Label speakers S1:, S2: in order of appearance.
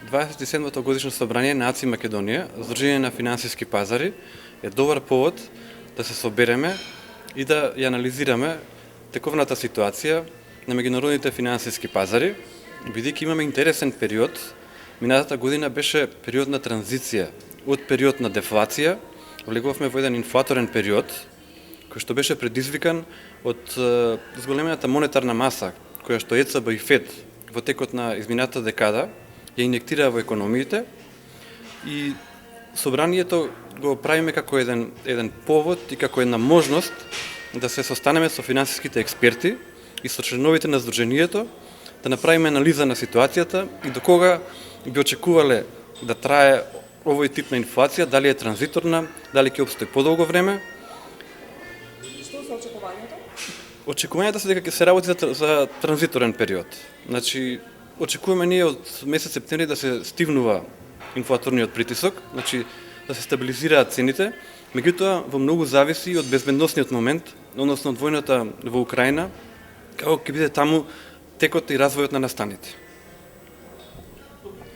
S1: 27-то годишно собрание на АЦИ Македонија, Сдружение на финансиски пазари, е добар повод да се собереме и да ја анализираме тековната ситуација на меѓународните финансиски пазари, бидејќи имаме интересен период. Минатата година беше период на транзиција, од период на дефлација влегувавме во еден инфлаторен период, кој што беше предизвикан од зголемената монетарна маса, која што ЕЦБ и ФЕД во текот на изминатата декада ја инектираа во економиите, и собранието го правиме како еден повод и како една можност да се состанеме со финансиските експерти и со членовите на Сдруженијето, да направиме анализа на ситуацијата и до кога би очекувале да трае овој тип на инфлација, дали е транзиторна, дали ќе обстои подолго време.
S2: Што се очекувањето?
S1: Очекувањето се дека ќе се работи за транзиторен период. Значи, очекуваме ние од месец септември да се стивнува инфлаторниот притисок, значи да се стабилизираат цените, меѓутоа во многу зависи од безбедносниот момент, односно од војната во Украина, како ќе биде таму текот и развојот на настаните.